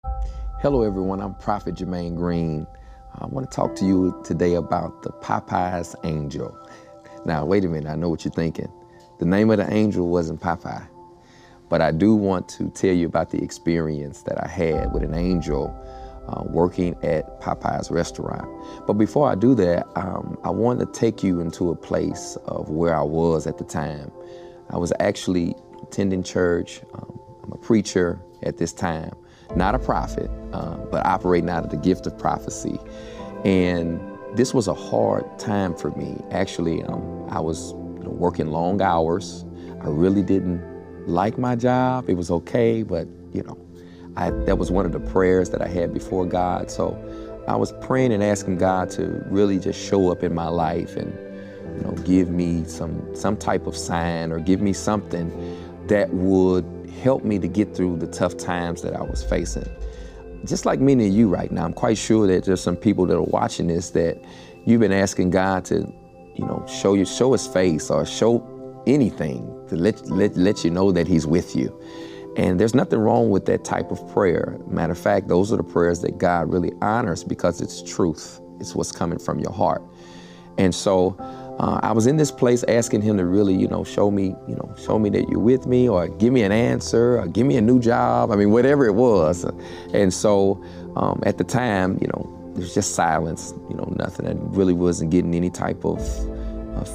Hello everyone, I'm Prophet Jermaine Green. I want to talk to you today about the Popeye's angel. Now wait a minute, I know what you're thinking. The name of the angel wasn't Popeye, but I do want to tell you about the experience that I had with an angel working at Popeye's restaurant. But before I do that, I want to take you into a place of where I was at the time. I was actually attending church. I'm a preacher at this time. Not a prophet, but operating out of the gift of prophecy. And this was a hard time for me. Actually, I was working long hours. I really didn't like my job. It was okay, but that was one of the prayers that I had before God. So I was praying and asking God to really just show up in my life and give me some type of sign or give me something that would help me to get through the tough times that I was facing. Just like many of you right now, I'm quite sure that there's some people that are watching this that you've been asking God to, show his face or show anything to let you know that he's with you. And there's nothing wrong with that type of prayer. Matter of fact, those are the prayers that God really honors because it's truth. It's what's coming from your heart. And so I was in this place asking him to really, show me that you're with me, or give me an answer, or give me a new job. I mean, whatever it was. And so at the time, there's just silence, nothing. I really wasn't getting any type of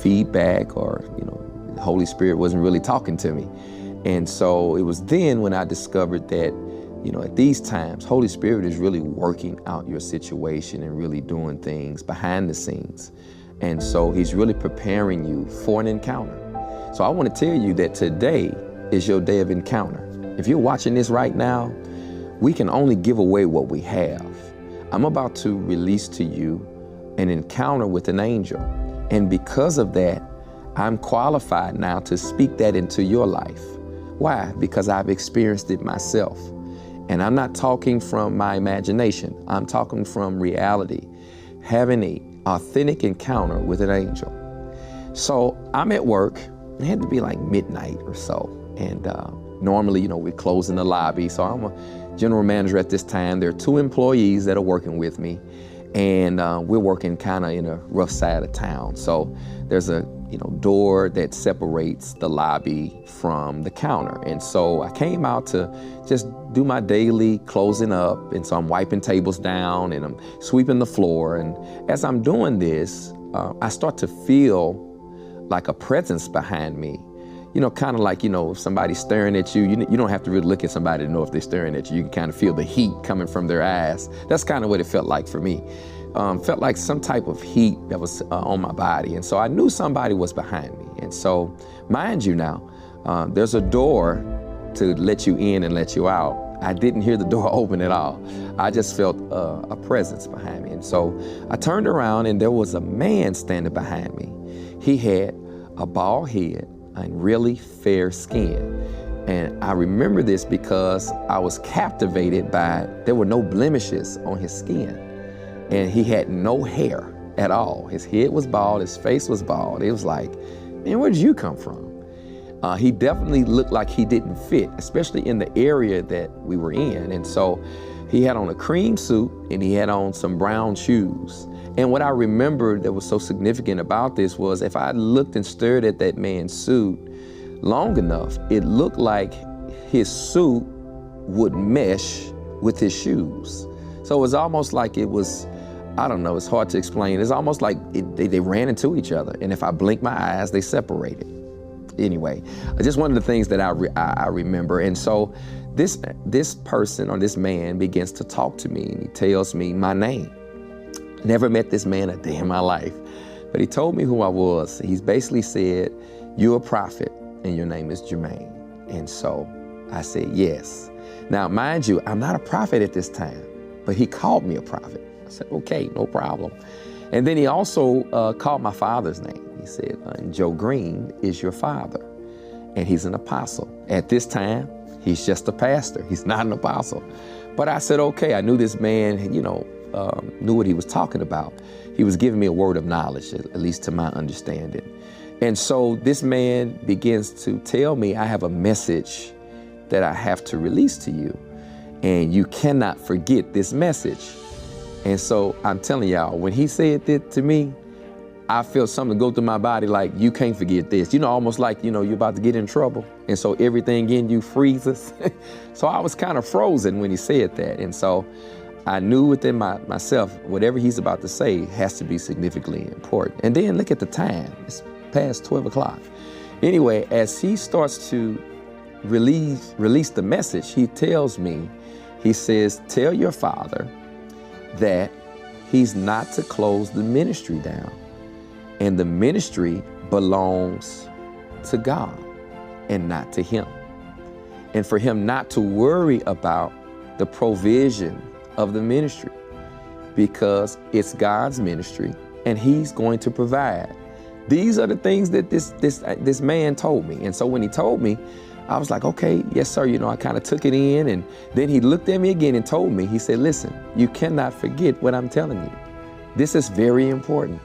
feedback, or, the Holy Spirit wasn't really talking to me. And so it was then when I discovered that, at these times, Holy Spirit is really working out your situation and really doing things behind the scenes. And so he's really preparing you for an encounter. So I want to tell you that today is your day of encounter. If you're watching this right now, we can only give away what we have. I'm about to release to you an encounter with an angel. And because of that, I'm qualified now to speak that into your life. Why? Because I've experienced it myself. And I'm not talking from my imagination. I'm talking from reality, having an authentic encounter with an angel. So I'm at work. It had to be like midnight or so. And normally, we close in the lobby. So I'm a general manager at this time. There are 2 employees that are working with me. And we're working kind of in a rough side of town. So there's a door that separates the lobby from the counter. And so I came out to just do my daily closing up. And so I'm wiping tables down and I'm sweeping the floor. And as I'm doing this, I start to feel like a presence behind me. Kind of like, if somebody's staring at you, you don't have to really look at somebody to know if they're staring at you. You can kind of feel the heat coming from their eyes. That's kind of what it felt like for me. Felt like some type of heat that was on my body. And so I knew somebody was behind me. And so, mind you now, there's a door to let you in and let you out. I didn't hear the door open at all. I just felt a presence behind me. And so I turned around and there was a man standing behind me. He had a bald head and really fair skin. And I remember this because I was captivated by, there were no blemishes on his skin. And he had no hair at all. His head was bald, his face was bald. It was like, man, where did you come from? He definitely looked like he didn't fit, especially in the area that we were in. And so he had on a cream suit and he had on some brown shoes. And what I remembered that was so significant about this was if I looked and stared at that man's suit long enough, it looked like his suit would mesh with his shoes. So it was almost like it was, I don't know, it's hard to explain. It's almost like they ran into each other. And if I blinked my eyes, they separated. Anyway, just one of the things that I remember. And so this person or this man begins to talk to me and he tells me my name. Never met this man a day in my life, but he told me who I was. He's basically said, you're a prophet and your name is Jermaine. And so I said, yes. Now, mind you, I'm not a prophet at this time, but he called me a prophet. I said, okay, no problem. And then he also called my father's name. He said, Joe Green is your father, and he's an apostle. At this time, he's just a pastor. He's not an apostle. But I said, okay, I knew this man, knew what he was talking about. He was giving me a word of knowledge, at least to my understanding. And so this man begins to tell me I have a message that I have to release to you. and you cannot forget this message. And so I'm telling y'all, when he said that to me, I felt something go through my body like, you can't forget this. Almost like, you're about to get in trouble. And so everything in you freezes. So I was kind of frozen when he said that. And so I knew within myself, whatever he's about to say has to be significantly important. And then look at the time. It's past 12 o'clock. Anyway, as he starts to release the message, he tells me, he says, tell your father that he's not to close the ministry down. And the ministry belongs to God and not to him. And for him not to worry about the provision of the ministry, because it's God's ministry and he's going to provide. These are the things that this man told me. And so when he told me, I was like, okay, yes, sir. I kind of took it in, and then he looked at me again and told me, he said, listen, you cannot forget what I'm telling you. This is very important.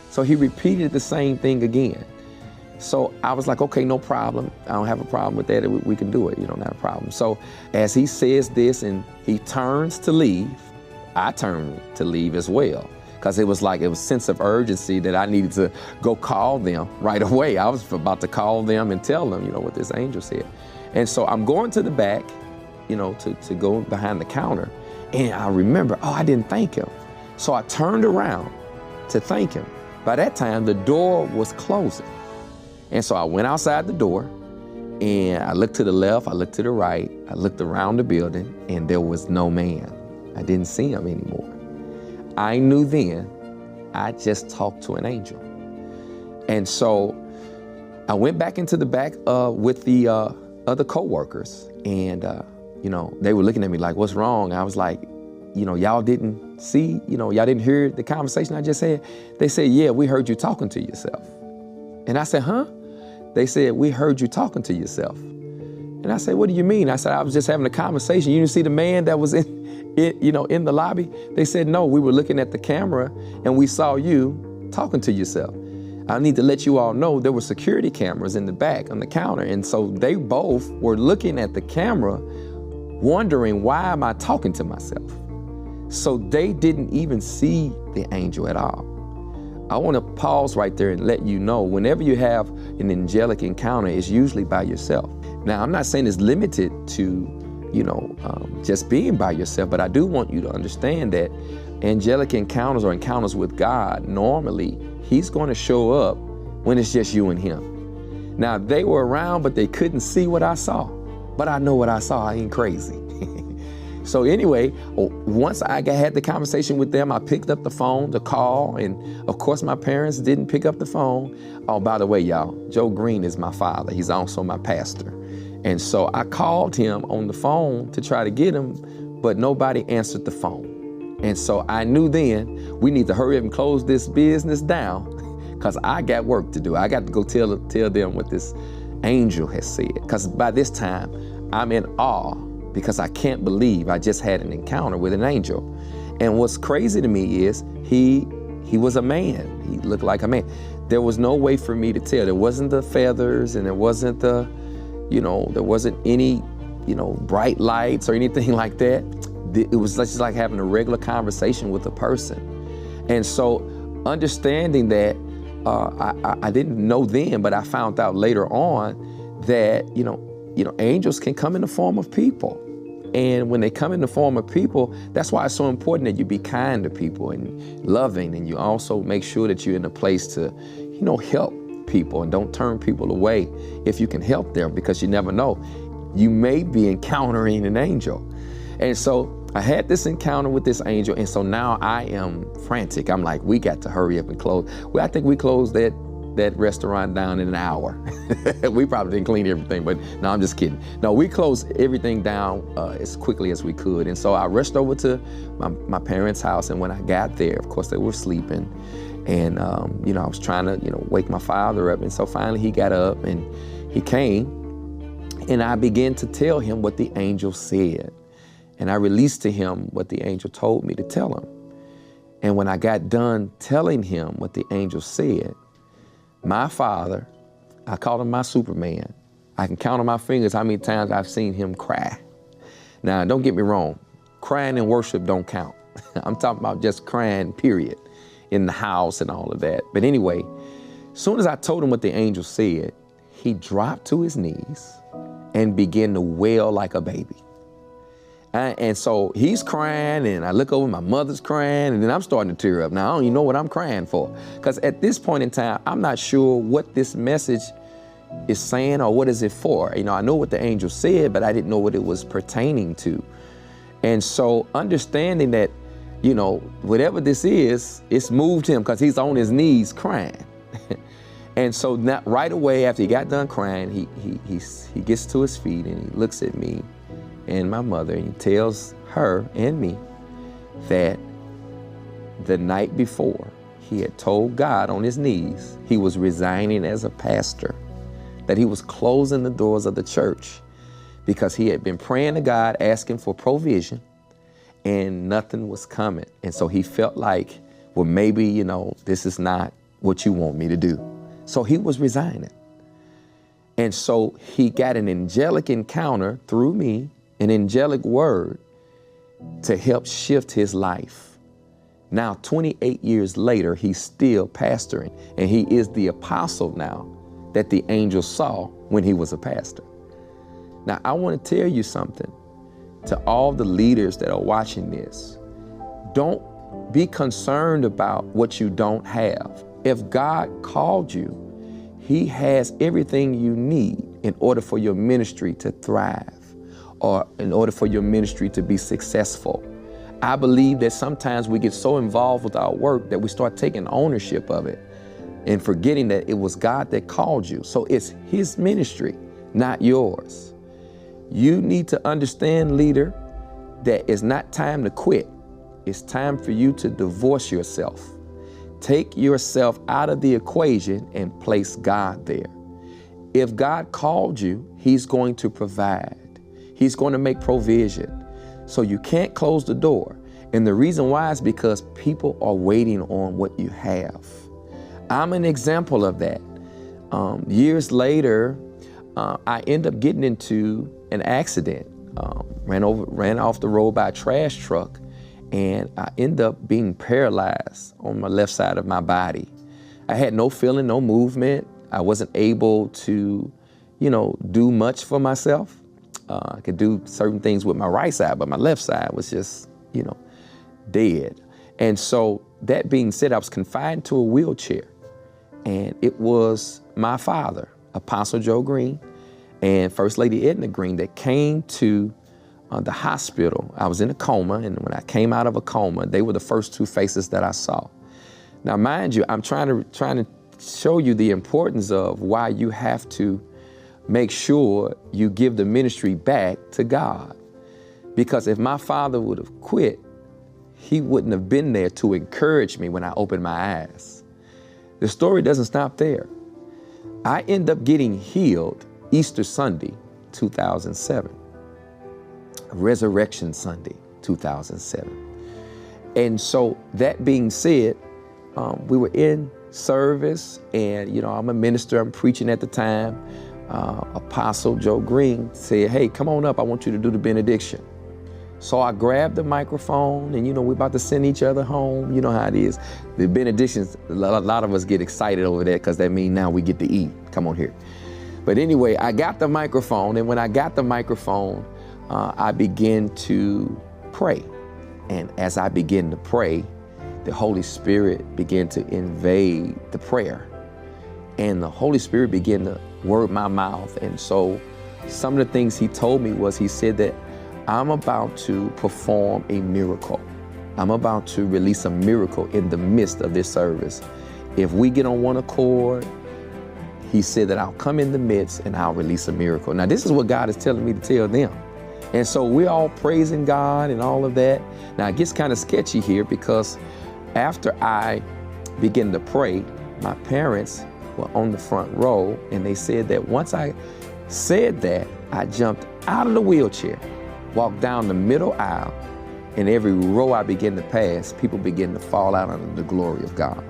So he repeated the same thing again. So I was like, okay, no problem. I don't have a problem with that. We can do it. Not a problem. So as he says this and he turns to leave, I turned to leave as well. Because it was a sense of urgency that I needed to go call them right away. I was about to call them and tell them, what this angel said. And so I'm going to the back, to go behind the counter. And I remember, I didn't thank him. So I turned around to thank him. By that time, the door was closing. And so I went outside the door and I looked to the left, I looked to the right, I looked around the building, and there was no man. I didn't see him anymore. I knew then I just talked to an angel. And so I went back into the back with the other coworkers, and they were looking at me like, what's wrong? I was like, y'all didn't see, y'all didn't hear the conversation I just had? They said, yeah, we heard you talking to yourself. And I said, huh? They said, we heard you talking to yourself. And I said, what do you mean? I said, I was just having a conversation. You didn't see the man that was in the lobby? They said, no, we were looking at the camera and we saw you talking to yourself. I need to let you all know there were security cameras in the back on the counter. And so they both were looking at the camera, wondering, why am I talking to myself? So they didn't even see the angel at all. I want to pause right there and let you know, whenever you have an angelic encounter, it's usually by yourself. Now, I'm not saying it's limited to, just being by yourself, but I do want you to understand that angelic encounters or encounters with God, normally, he's going to show up when it's just you and him. Now, they were around, but they couldn't see what I saw. But I know what I saw. I ain't crazy. So anyway, once I had the conversation with them, I picked up the phone to call. And of course, my parents didn't pick up the phone. Oh, by the way, y'all, Joe Green is my father. He's also my pastor. And so I called him on the phone to try to get him, but nobody answered the phone. And so I knew then we need to hurry up and close this business down, because I got work to do. I got to go tell them what this angel has said. Because by this time, I'm in awe, because I can't believe I just had an encounter with an angel. And what's crazy to me is he was a man. He looked like a man. There was no way for me to tell. There wasn't the feathers, and there wasn't there wasn't any, bright lights or anything like that. It was just like having a regular conversation with a person. And so understanding that, I didn't know then, but I found out later on that, angels can come in the form of people. And when they come in the form of people, that's why it's so important that you be kind to people and loving. And you also make sure that you're in a place to, help people and don't turn people away if you can help them, because you never know. You may be encountering an angel. And so I had this encounter with this angel. And so now I am frantic. I'm like, we got to hurry up and close. Well, I think we closed that restaurant down in an hour. We probably didn't clean everything, but no, I'm just kidding. No, we closed everything down as quickly as we could. And so I rushed over to my parents' house. And when I got there, of course, they were sleeping. And, I was trying to, wake my father up. And so finally he got up and he came, and I began to tell him what the angel said. And I released to him what the angel told me to tell him. And when I got done telling him what the angel said, my father, I called him my Superman. I can count on my fingers how many times I've seen him cry. Now, don't get me wrong. Crying in worship don't count. I'm talking about just crying, period, in the house and all of that. But anyway, as soon as I told him what the angel said, he dropped to his knees and began to wail like a baby. And so he's crying, and I look over, my mother's crying, and then I'm starting to tear up. Now, I don't even know what I'm crying for. Because at this point in time, I'm not sure what this message is saying or what is it for. You know, I know what the angel said, but I didn't know what it was pertaining to. And so understanding that, you know, whatever this is, it's moved him because he's on his knees crying. And so now, right away after he got done crying, he gets to his feet and he looks at me and my mother, and he tells her and me that the night before he had told God on his knees he was resigning as a pastor, that he was closing the doors of the church because he had been praying to God, asking for provision, and nothing was coming. And so he felt like, well, maybe, you know, this is not what you want me to do. So he was resigning. And so he got an angelic encounter through me, an angelic word to help shift his life. Now, 28 years later, he's still pastoring, and he is the apostle now that the angel saw when he was a pastor. Now, I want to tell you something to all the leaders that are watching this. Don't be concerned about what you don't have. If God called you, he has everything you need in order for your ministry to thrive or in order for your ministry to be successful. I believe that sometimes we get so involved with our work that we start taking ownership of it and forgetting that it was God that called you. So it's his ministry, not yours. You need to understand, leader, that it's not time to quit. It's time for you to divorce yourself. Take yourself out of the equation and place God there. If God called you, he's going to provide. He's going to make provision. So you can't close the door. And the reason why is because people are waiting on what you have. I'm an example of that. Years later, I end up getting into an accident, ran off the road by a trash truck, and I end up being paralyzed on my left side of my body. I had no feeling, no movement. I wasn't able to, you know, do much for myself. I could do certain things with my right side, but my left side was just, you know, dead. And so that being said, I was confined to a wheelchair, and it was my father, Apostle Joe Green, and First Lady Edna Green that came to the hospital. I was in a coma, and when I came out of a coma, they were the first two faces that I saw. Now, mind you, I'm trying to show you the importance of why you have to make sure you give the ministry back to God. Because if my father would have quit, he wouldn't have been there to encourage me when I opened my eyes. The story doesn't stop there. I end up getting healed Easter Sunday, 2007. Resurrection Sunday, 2007. And so that being said, we were in service, and, you know, I'm a minister, I'm preaching at the time. Apostle Joe Green said, hey, come on up, I want you to do the benediction. So I grabbed the microphone, and, you know, we're about to send each other home. You know how it is. The benedictions, a lot of us get excited over that because that means now we get to eat. Come on here. But anyway, I got the microphone, and when I got the microphone, I began to pray. And as I began to pray, the Holy Spirit began to invade the prayer. And the Holy Spirit began to word my mouth. And so some of the things he told me was, he said that I'm about to perform a miracle. I'm about to release a miracle in the midst of this service. If we get on one accord, he said that I'll come in the midst and I'll release a miracle. Now, this is what God is telling me to tell them. And so we're all praising God and all of that. Now, it gets kind of sketchy here because after I began to pray, my parents were on the front row, and they said that once I said that, I jumped out of the wheelchair, walked down the middle aisle, and every row I began to pass, people began to fall out under the glory of God.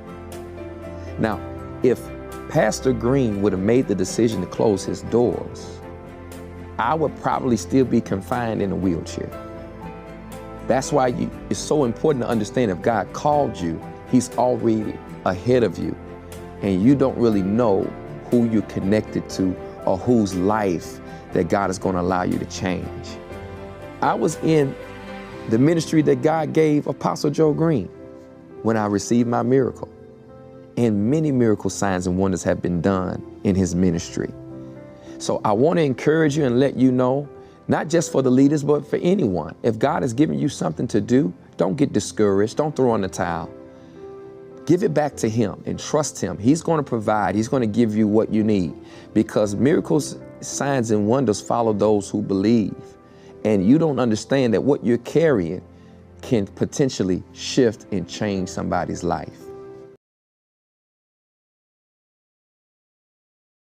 Now, if Pastor Green would have made the decision to close his doors, I would probably still be confined in a wheelchair. That's why it's so important to understand if God called you, he's already ahead of you. And you don't really know who you're connected to or whose life that God is going to allow you to change. I was in the ministry that God gave Apostle Joe Green when I received my miracle. And many miracle signs and wonders have been done in his ministry. So I want to encourage you and let you know, not just for the leaders, but for anyone. If God has given you something to do, don't get discouraged. Don't throw in the towel. Give it back to him and trust him. He's going to provide. He's going to give you what you need, because miracles, signs, and wonders follow those who believe. And you don't understand that what you're carrying can potentially shift and change somebody's life.